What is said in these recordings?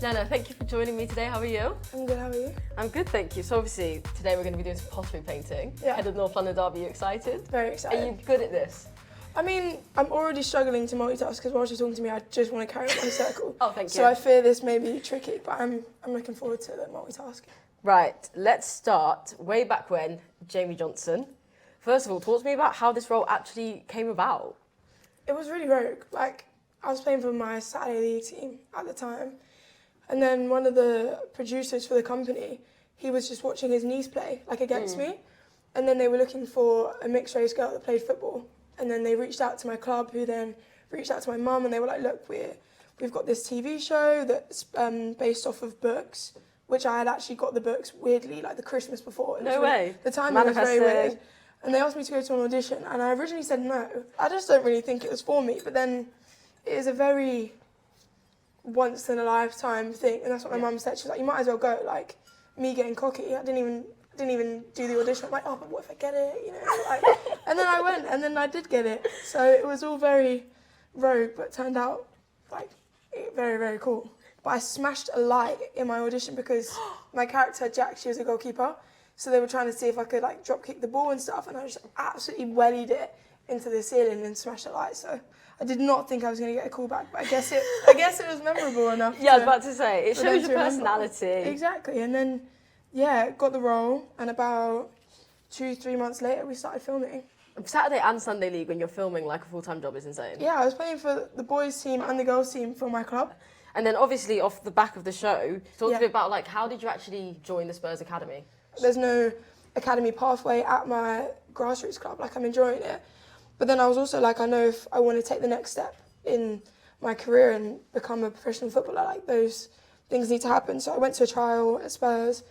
Lenna, thank you for joining me today. How are you? I'm good, how are you? I'm good, thank you. So obviously, today we're going to be doing some pottery painting. Yeah. Head of North London Derby, are you excited? Very excited. Are you good at this? I mean, I'm already struggling to multitask because while she's talking to me, I just want to carry on my circle. Oh, thank you. So I fear this may be tricky, but I'm looking forward to the multitasking. Right, let's start way back when, Jamie Johnson. First of all, talk to me about how this role actually came about. It was really rogue. Like, I was playing for my Saturday League team at the time, and then one of the producers for the company, he was just watching his niece play, like against me, and then they were looking for a mixed race girl that played football, and then they reached out to my club, who then reached out to my mum, and they were like, look, we've got this TV show that's based off of books, which I had actually got the books weirdly, like the Christmas before. No way. The timing was very weird. And they asked me to go to an audition, and I originally said no. I just don't really think it was for me, but then it is a very once-in-a-lifetime thing, and that's what my mum said. She was like, you might as well go. Like, me getting cocky, I didn't even do the audition. I'm like, oh, but what if I get it, you know? Like, and then I went, and then I did get it. So it was all very rogue, but turned out, like, very, very cool. But I smashed a light in my audition because my character, Jack, she was a goalkeeper. So they were trying to see if I could like drop kick the ball and stuff, and I just absolutely wellied it into the ceiling and smashed the light. So I did not think I was going to get a call back, but I guess it was memorable enough. Yeah, I was about to say, it shows your personality. Exactly, and then, yeah, got the role, and about 2-3 months later, we started filming. Saturday and Sunday League when you're filming like a full-time job is insane. Yeah, I was playing for the boys team and the girls team for my club. And then obviously off the back of the show, talk to me about like how did you actually join the Spurs Academy? There's no academy pathway at my grassroots club, like I'm enjoying it. But then I was also like, I know if I want to take the next step in my career and become a professional footballer, like those things need to happen. So I went to a trial at Spurs,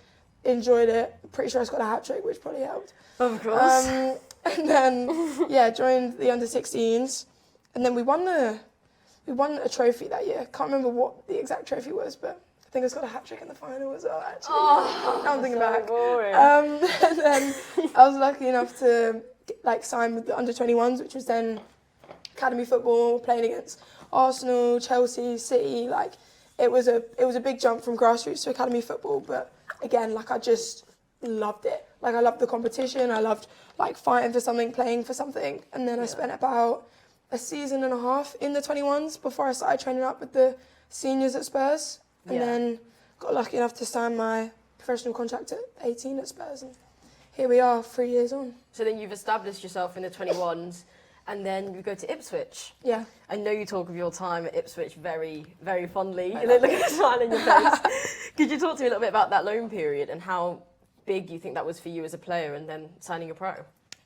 enjoyed it, pretty sure I scored a hat-trick, which probably helped. Of course. And then, yeah, joined the under-16s, and then we won a trophy that year. Can't remember what the exact trophy was, but I think I got a hat-trick in the final as well, actually. Oh, now I'm thinking back. Boring. And then I was lucky enough to like sign with the under-21s, which was then academy football, playing against Arsenal, Chelsea, City. Like it was a big jump from grassroots to academy football, but again, like I just loved it. Like I loved the competition. I loved like fighting for something, playing for something. And then I spent about a season and a half in the 21s before I started training up with the seniors at Spurs. And then got lucky enough to sign my professional contract at 18 at Spurs. And here we are, 3 years on. So then you've established yourself in the 21s and then you go to Ipswich. Yeah. I know you talk of your time at Ipswich very, very fondly. Look at the smile on your face. Could you talk to me a little bit about that loan period and how big you think that was for you as a player and then signing a pro?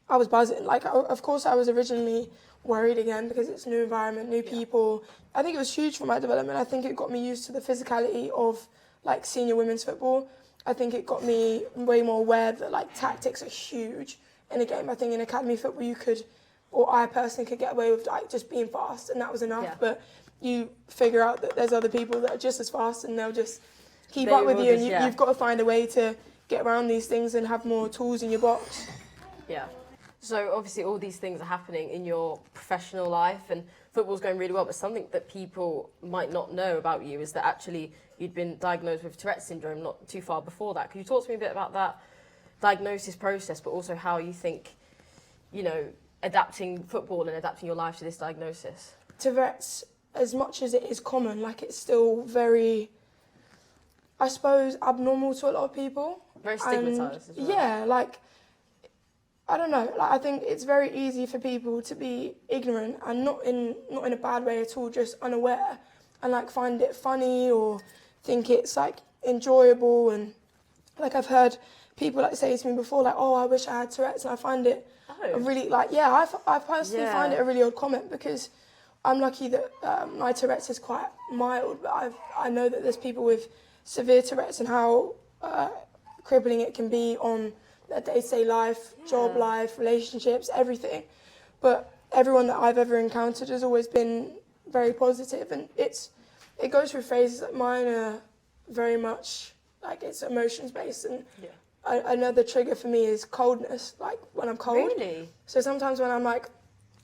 I was buzzing. Like, of course, I was originally worried again because it's a new environment, new people. I think it was huge for my development. I think it got me used to the physicality of like senior women's football. I think it got me way more aware that like tactics are huge in a game. I think in academy football you could, or I personally could get away with like just being fast and that was enough. Yeah. But you figure out that there's other people that are just as fast and they'll just keep up with you, and you've got to find a way to get around these things and have more tools in your box. Yeah. So obviously all these things are happening in your professional life and football's going really well, but something that people might not know about you is that actually you'd been diagnosed with Tourette syndrome not too far before that. Could you talk to me a bit about that diagnosis process, but also how you think, you know, adapting football and adapting your life to this diagnosis? Tourette's, as much as it is common, like it's still very, I suppose, abnormal to a lot of people. Very stigmatised as well. Yeah, like, I don't know, like I think it's very easy for people to be ignorant and not in a bad way at all, just unaware and like find it funny or think it's like enjoyable. And like I've heard people like say to me before, like, oh, I wish I had Tourette's, and I find it a really like, yeah, I personally find it a really odd comment because I'm lucky that my Tourette's is quite mild, but I know that there's people with severe Tourette's and how crippling it can be on their day-to-day life, job life, relationships, everything. But everyone that I've ever encountered has always been very positive, and it goes through phases. Like mine are very much like it's emotions based, and another trigger for me is coldness. Like when I'm cold. Really? So sometimes when I'm like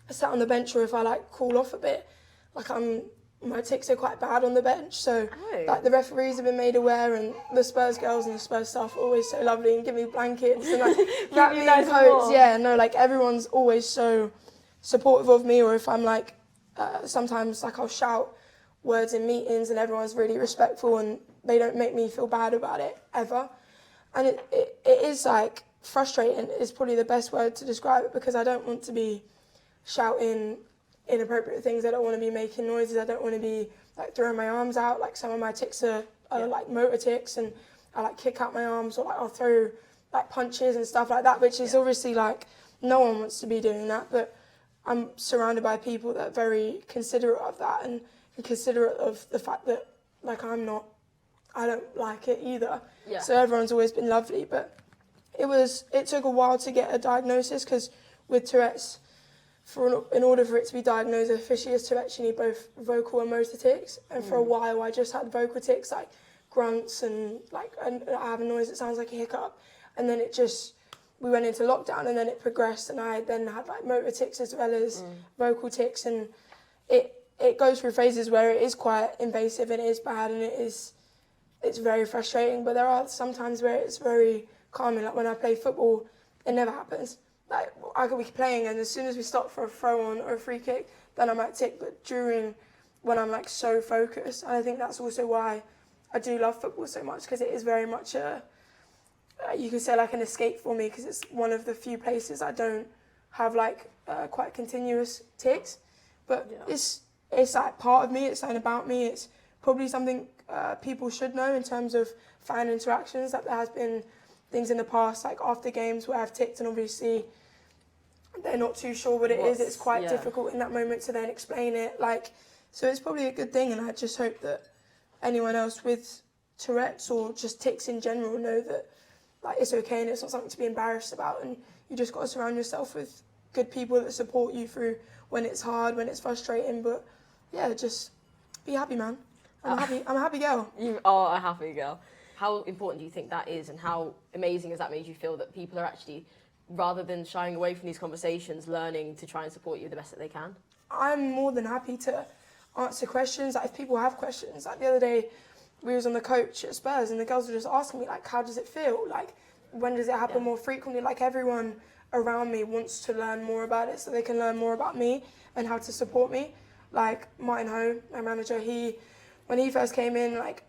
sat on the bench, or if I like cool off a bit, like I'm my tics are quite bad on the bench. So Oh. like the referees have been made aware, and the Spurs girls and the Spurs staff are always so lovely and give me blankets and like wrap me in nice and coats. warm. Yeah, no, like everyone's always so supportive of me. Or if I'm like, sometimes like I'll shout words in meetings and everyone's really respectful and they don't make me feel bad about it ever. And it is like frustrating is probably the best word to describe it, because I don't want to be shouting inappropriate things. I don't want to be making noises. I don't want to be like throwing my arms out. Like some of my tics are like motor tics, and I like kick out my arms, or like I'll throw like punches and stuff like that, which is obviously like no one wants to be doing that. But I'm surrounded by people that are very considerate of that and considerate of the fact that like I don't like it either. Yeah. So everyone's always been lovely, but it took a while to get a diagnosis, because with Tourette's, in order for it to be diagnosed officially as Tourette's, you need both vocal and motor tics. And for a while, I just had vocal tics, like grunts and I have a noise that sounds like a hiccup. And then we went into lockdown, and then it progressed, and I then had like motor tics as well as vocal tics. And it goes through phases where it is quite invasive and it is bad and it's very frustrating. But there are some times where it's very calming. Like when I play football, it never happens. Like I could be playing, and as soon as we stop for a throw on or a free kick, then I might tic. But when I'm like so focused, and I think that's also why I do love football so much, because it is very much you could say like an escape for me, because it's one of the few places I don't have like quite continuous tics. But it's like part of me. It's something about me. It's probably something people should know in terms of fan interactions. That there has been things in the past, like after games, where I've ticked, and obviously they're not too sure what it is. It's quite difficult in that moment to then explain it. Like, so it's probably a good thing, and I just hope that anyone else with Tourette's or just tics in general know that like it's okay and it's not something to be embarrassed about, and you just got to surround yourself with good people that support you through when it's hard, when it's frustrating. But yeah, just be happy, man. I'm a happy girl. You are a happy girl. How important do you think that is, and how amazing has that made you feel that people are actually, rather than shying away from these conversations, learning to try and support you the best that they can? I'm more than happy to answer questions. Like if people have questions, like the other day we was on the coach at Spurs, and the girls were just asking me like, how does it feel? Like, when does it happen more frequently? Like everyone around me wants to learn more about it, so they can learn more about me and how to support me. Like Martin Ho, my manager, when he first came in, like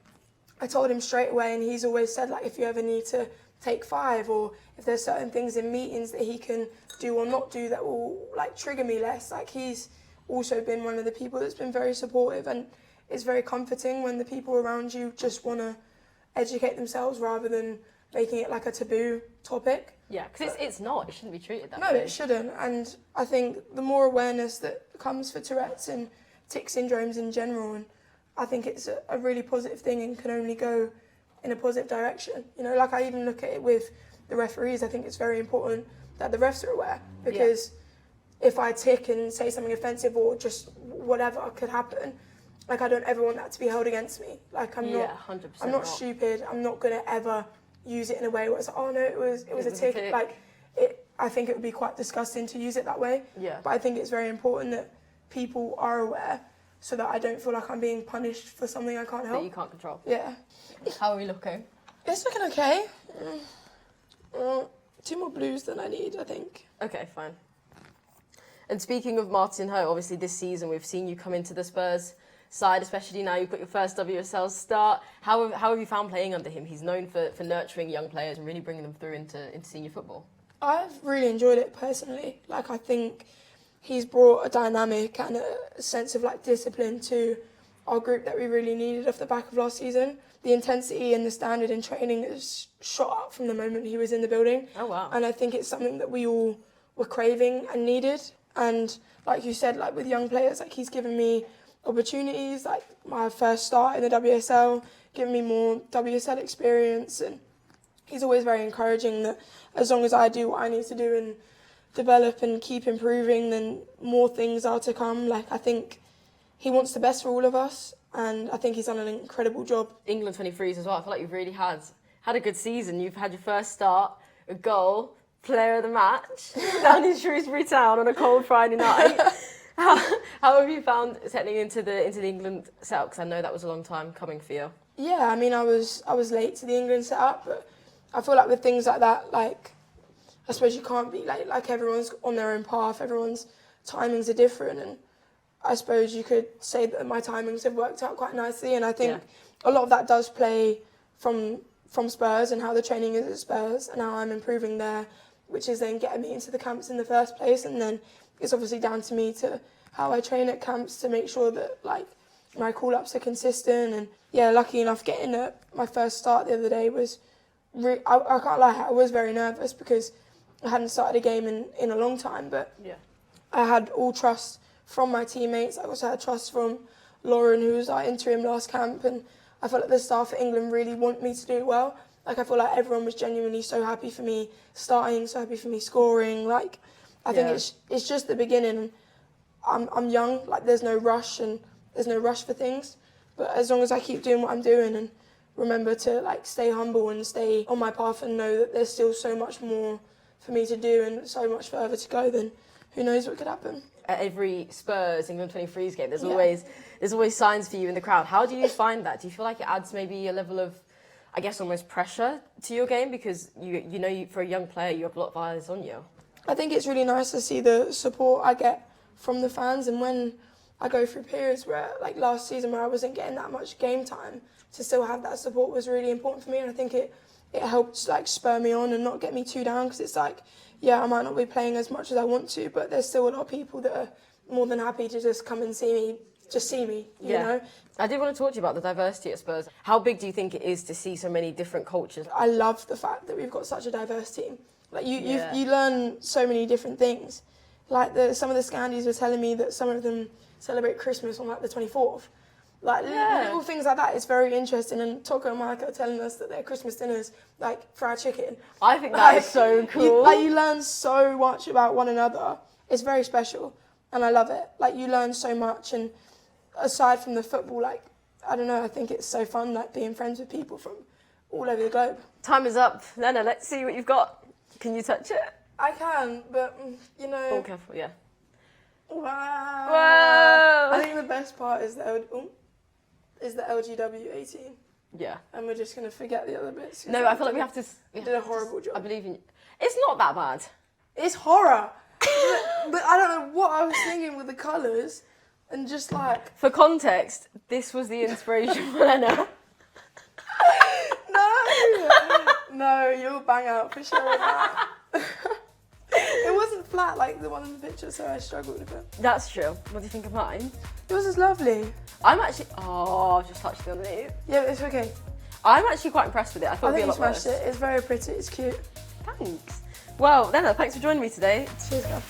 I told him straight away, and he's always said like if you ever need to take 5, or if there's certain things in meetings that he can do or not do that will like trigger me less, like he's also been one of the people that's been very supportive. And it's very comforting when the people around you just want to educate themselves rather than making it like a taboo topic. Yeah, because it's not. It shouldn't be treated that No, way. it shouldn't. And I think the more awareness that comes for Tourette's and tic syndromes in general, and I think it's a really positive thing and can only go in a positive direction. You know, like I even look at it with the referees. I think it's very important that the refs are aware, because if I tic and say something offensive or just whatever could happen, like I don't ever want that to be held against me. Like I'm not stupid. I'm not gonna ever use it in a way where it's like, oh no, it was a tic. Like I think it would be quite disgusting to use it that way. Yeah. But I think it's very important that people are aware, so that I don't feel like I'm being punished for something I can't help. That you can't control. Yeah. How are we looking? It's looking okay. 2 more blues than I need, I think. Okay, fine. And speaking of Martin Ho, obviously this season we've seen you come into the Spurs side, especially now you've got your first WSL start. How have you found playing under him? He's known for nurturing young players and really bringing them through into senior football. I've really enjoyed it personally. Like I think he's brought a dynamic and a sense of like discipline to our group that we really needed off the back of last season. The intensity and the standard in training has shot up from the moment he was in the building. Oh wow. And I think it's something that we all were craving and needed. And like you said, like with young players, like he's given me opportunities, like my first start in the WSL, giving me more WSL experience, and he's always very encouraging that as long as I do what I need to do and develop and keep improving, then more things are to come. Like I think he wants the best for all of us, and I think he's done an incredible job. England 23s as well. I feel like you've really had a good season. You've had your first start, a goal, player of the match down in Shrewsbury Town on a cold Friday night. How have you found settling into the England setup? Because I know that was a long time coming for you. Yeah, I mean, I was late to the England setup, but I feel like with things like that, like, I suppose you can't be like everyone's on their own path. Everyone's timings are different, and I suppose you could say that my timings have worked out quite nicely. And I think a lot of that does play from Spurs and how the training is at Spurs and how I'm improving there, which is then getting me into the camps in the first place. And then it's obviously down to me to how I train at camps to make sure that like my call-ups are consistent. And yeah, lucky enough getting my first start the other day was, I can't lie, I was very nervous because I hadn't started a game in a long time, but I had all trust from my teammates. I also had trust from Lauren, who was our interim last camp, and I felt like the staff at England really want me to do well. Like, I feel like everyone was genuinely so happy for me starting, so happy for me scoring. Like, I think it's just the beginning. I'm young, like there's no rush for things. But as long as I keep doing what I'm doing and remember to like stay humble and stay on my path and know that there's still so much more for me to do and so much further to go, then who knows what could happen. At every Spurs England 23s game, there's always signs for you in the crowd. How do you find that? Do you feel like it adds maybe a level of, I guess, almost pressure to your game because you know for a young player you have a lot of eyes on you? I think it's really nice to see the support I get from the fans, and when I go through periods where, like last season, where I wasn't getting that much game time, to still have that support was really important for me, and I think it helped like spur me on and not get me too down, because it's like, yeah, I might not be playing as much as I want to, but there's still a lot of people that are more than happy to just come and see me, you know? I did want to talk to you about the diversity at Spurs. How big do you think it is to see so many different cultures? I love the fact that we've got such a diverse team. Like you learn so many different things. Like some of the Scandies were telling me that some of them celebrate Christmas on like the 24th. Like little things like that. It's very interesting. And Toko and Mike are telling us that their Christmas dinner's like fried chicken. I think that is so cool. You learn so much about one another. It's very special, and I love it. Like you learn so much, and aside from the football, like I don't know, I think it's so fun like being friends with people from all over the globe. Time is up, Lenna. Let's see what you've got. Can you touch it? I can, but you know. Oh, careful, yeah. Wow. Whoa. I think the best part is the LGW 18. Yeah. And we're just going to forget the other bits. No, I feel like we have to... You did a horrible job. I believe in you. It's not that bad. It's horror. But I don't know what I was thinking with the colours. And just like... For context, this was the inspiration for Lenna. No, you'll bang out for sure with that. It wasn't flat like the one in the picture, so I struggled a bit. That's true. What do you think of mine? Yours is lovely. I'm actually... Oh, I've just touched the underneath. Yeah, it's okay. I'm actually quite impressed with it. I thought it'd be a lot worse. I think you smashed it. It's very pretty. It's cute. Thanks. Well, Lenna, thanks for joining me today. Cheers, girl.